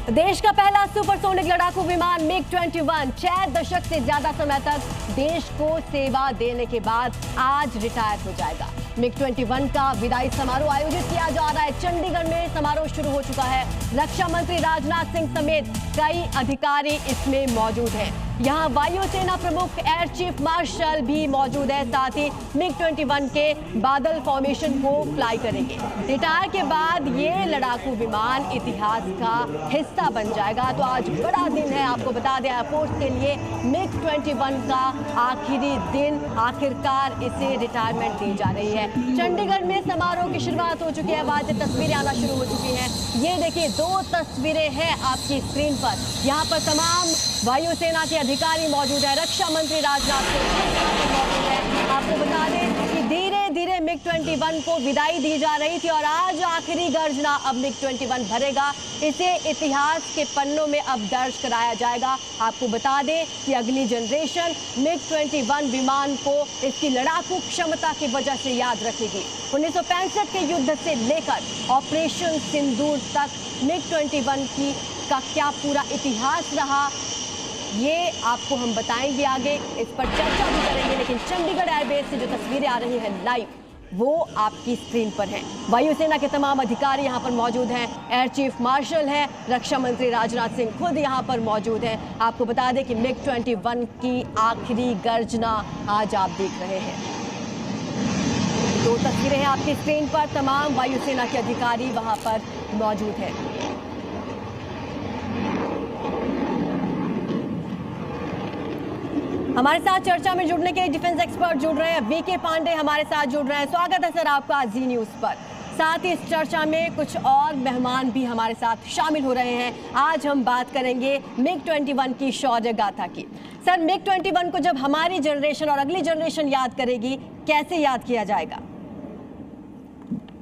देश का पहला सुपरसोनिक लड़ाकू विमान MiG-21 6 दशक से ज्यादा समय तक देश को सेवा देने के बाद आज रिटायर हो जाएगा। MiG-21 का विदाई समारोह आयोजित किया जा रहा है। चंडीगढ़ में समारोह शुरू हो चुका है। रक्षा मंत्री राजनाथ सिंह समेत कई अधिकारी इसमें मौजूद हैं। यहाँ वायुसेना प्रमुख एयर चीफ मार्शल भी मौजूद है। साथ ही MiG-21 के बादल फॉर्मेशन को फ्लाई करेंगे। रिटायर के बाद ये लड़ाकू विमान इतिहास का हिस्सा बन जाएगा। तो आज बड़ा दिन है, आपको बता दें एयरफोर्स के लिए MiG-21 का आखिरी दिन, आखिरकार इसे रिटायरमेंट दी जा रही है। चंडीगढ़ में समारोह की शुरुआत हो चुकी है। बाद तस्वीरें आना शुरू हो चुकी हैं। ये देखिए 2 तस्वीरें हैं आपकी स्क्रीन पर। यहाँ पर तमाम वायुसेना के अधिकारी मौजूद है। रक्षा मंत्री राजनाथ सिंह मौजूद है। आपको बता दें कि धीरे धीरे MiG-21 को विदाई दी जा रही थी और आज आखिरी गर्जना अब MiG-21 भरेगा। इसे इतिहास के पन्नों में अब दर्ज कराया जाएगा। आपको बता दें कि अगली जनरेशन MiG-21 विमान को इसकी लड़ाकू क्षमता की वजह से याद रखेगी। 1965 के युद्ध से लेकर ऑपरेशन सिंदूर तक MiG-21 का क्या पूरा इतिहास रहा, ये आपको हम बताएंगे आगे, इस पर चर्चा भी करेंगे। लेकिन चंडीगढ़ एयरबेस से जो तस्वीरें आ रही हैं लाइव, वो आपकी स्क्रीन पर हैं। वायुसेना के तमाम अधिकारी यहाँ पर मौजूद हैं। एयर चीफ मार्शल हैं, रक्षा मंत्री राजनाथ सिंह खुद यहाँ पर मौजूद हैं। आपको बता दें कि MiG-21 की आखिरी गर्जना आज आप देख रहे हैं। 2 तस्वीरें हैं आपकी स्क्रीन पर। तमाम वायुसेना के अधिकारी वहाँ पर मौजूद हैं। हमारे साथ चर्चा में जुड़ने के लिए डिफेंस एक्सपर्ट जुड़ रहे हैं। वीके पांडे हमारे साथ जुड़ रहे हैं। स्वागत है सर आपका जी न्यूज़ पर। साथ ही इस चर्चा में कुछ और मेहमान भी हमारे साथ शामिल हो रहे हैं। आज हम बात करेंगे MiG-21 की शौर्य गाथा की। सर, MiG-21 को जब हमारी जनरेशन और अगली जनरेशन याद करेगी, कैसे याद किया जाएगा?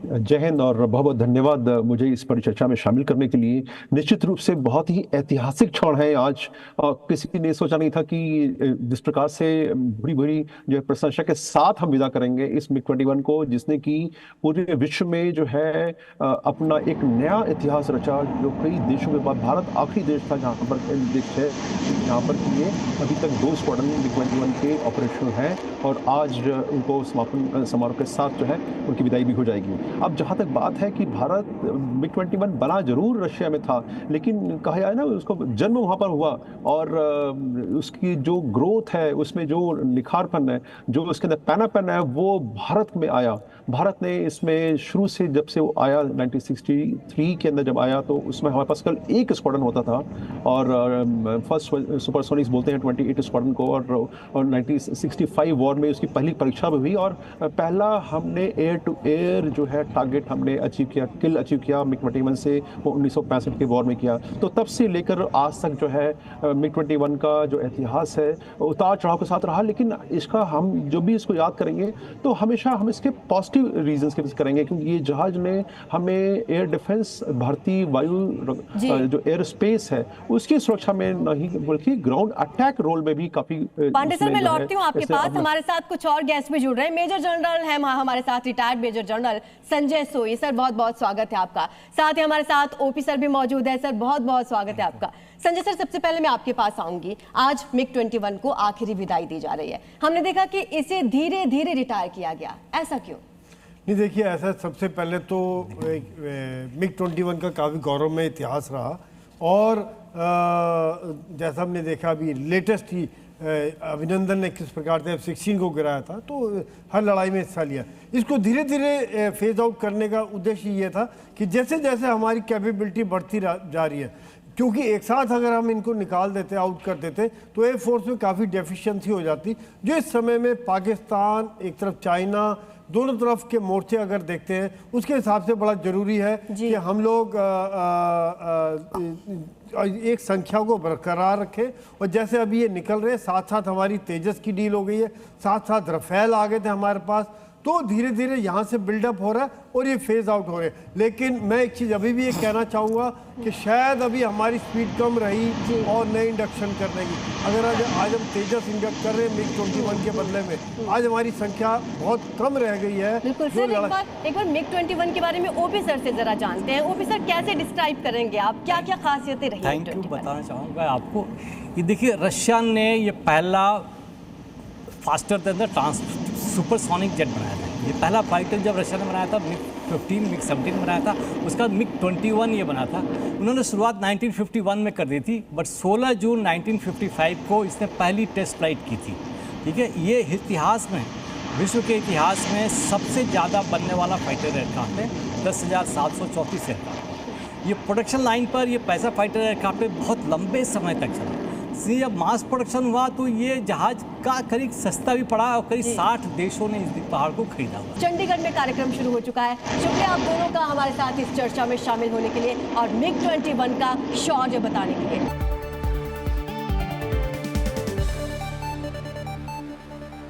जय हिंद और बहुत बहुत धन्यवाद मुझे इस परिचर्चा में शामिल करने के लिए। निश्चित रूप से बहुत ही ऐतिहासिक क्षण है आज। किसी ने सोचा नहीं था कि जिस प्रकार से बड़ी बड़ी जो है प्रशंसा के साथ हम विदा करेंगे इस MiG-21 को, जिसने कि पूरे विश्व में जो है अपना एक नया इतिहास रचा। जो कई देशों के बाद भारत आखिरी देश था जहाँ पर देश है जहाँ पर ये अभी तक 2 स्क्वाड्रन MiG-21 के ऑपरेशन हैं और आज उनको समापन समारोह के साथ जो है उनकी विदाई भी हो जाएगी। अब जहाँ तक बात है कि भारत MiG-21 बना जरूर रशिया में था, लेकिन कहा जाए ना उसको जन्म वहाँ पर हुआ और उसकी जो ग्रोथ है, उसमें जो निखारपन है, जो उसके अंदर पैनापन है, वो भारत में आया। भारत ने इसमें शुरू से जब से वो आया 1963 के अंदर जब आया तो उसमें हमारे पास कल 1 स्क्वाड्रन होता था और फर्स्ट सुपरसोनिक्स बोलते हैं 28 स्क्वाड्रन को। और 1965 वॉर में उसकी पहली परीक्षा भी हुई और पहला हमने एयर टू एयर जो है टारगेट हमने अचीव किया, किल अचीव किया MiG-21 से, वो 1965 के वॉर में किया। तो तब से लेकर आज तक जो है MiG-21 का जो इतिहास है उतार चढ़ाव के साथ रहा। लेकिन इसका हम जो भी इसको याद करेंगे तो हमेशा हम इसके पॉजिटिव रीजंस के करेंगे, क्योंकि ये जहाज ने हमें एयर डिफेंस, भारतीय वायु जो एयर स्पेस है उसकी सुरक्षा में नहीं बल्कि ग्राउंड अटैक रोल में भी काफी। पांडे सर, मैं लौटती हूँ आपके पास। हमारे साथ कुछ और गेस्ट भी जुड़ रहे हैं। मेजर जनरल है हमारे साथ, रिटायर्ड मेजर जनरल संजय सोई। सर, बहुत बहुत स्वागत है आपका। साथ ही हमारे साथ ओपी सर भी मौजूद है। सर, बहुत बहुत स्वागत है आपका। संजय सर, सबसे पहले मैं आपके पास आऊंगी। आज MiG-21 को आखिरी विदाई दी जा रही है। हमने देखा कि इसे धीरे धीरे रिटायर किया गया, ऐसा क्यों? नहीं, देखिए ऐसा सबसे पहले तो MiG-21 का काफ़ी गौरवमय इतिहास रहा और जैसा हमने देखा अभी लेटेस्ट ही अभिनंदन ने किस प्रकार से F-16 को गिराया था, तो हर लड़ाई में हिस्सा लिया। इसको धीरे धीरे फेज आउट करने का उद्देश्य ये था कि जैसे जैसे हमारी कैपेबिलिटी बढ़ती जा रही है, क्योंकि एक साथ अगर हम इनको निकाल देते, आउट कर देते, तो एयर फोर्स में काफ़ी डेफिशिएंसी हो जाती, जो इस समय में पाकिस्तान, एक तरफ चाइना, दोनों तरफ के मोर्चे अगर देखते हैं उसके हिसाब से बड़ा ज़रूरी है कि हम लोग एक संख्या को बरकरार रखें। और जैसे अभी ये निकल रहे हैं, साथ साथ हमारी तेजस की डील हो गई है, साथ साथ रफेल आ गए थे हमारे पास, तो धीरे धीरे यहाँ से बिल्डअप हो रहा है और ये फेज आउट हो रहे हैं। लेकिन मैं एक चीज़ अभी भी ये कहना चाहूँगा कि शायद अभी हमारी स्पीड कम रही और नई इंडक्शन करने की। अगर आज हम तेजस इंडक्ट कर रहे हैं MiG-21 के बदले में, आज हमारी संख्या बहुत कम रह गई है। बिल्कुल सर, एक बार MiG-21 के बारे में ओपी सर से जरा जानते हैं। ओपी सर, कैसे डिस्क्राइब करेंगे आप, क्या क्या खासियतें रही? थैंक यू, बताना चाहूँगा आपको। ये देखिए, रशिया ने ये पहला फास्टर देन सुपरसोनिक जेट बनाया था। ये पहला फाइटर जब रशिया ने बनाया था MiG-15, MiG-17 बनाया था, उसका MiG-21 ये बना था। उन्होंने शुरुआत 1951 में कर दी थी, बट 16 जून 1955 को इसने पहली टेस्ट फ्लाइट की थी। ठीक है, ये इतिहास में, विश्व के इतिहास में सबसे ज़्यादा बनने वाला फाइटर एयरक्राफ्ट है, 10,734 एयरक्राफ्ट। ये प्रोडक्शन लाइन पर ये पैसा फाइटर एयरक्राफ्ट पे बहुत लंबे समय तक चला। इसलिए जब मास प्रोडक्शन हुआ तो ये जहाज का करीब सस्ता भी पड़ा और करीब 60 देशों ने इस पहाड़ को खरीदा हुआ। चंडीगढ़ में कार्यक्रम शुरू हो चुका है। शुक्रिया आप दोनों का हमारे साथ इस चर्चा में शामिल होने के लिए और MiG-21 का शौर्य बताने के लिए।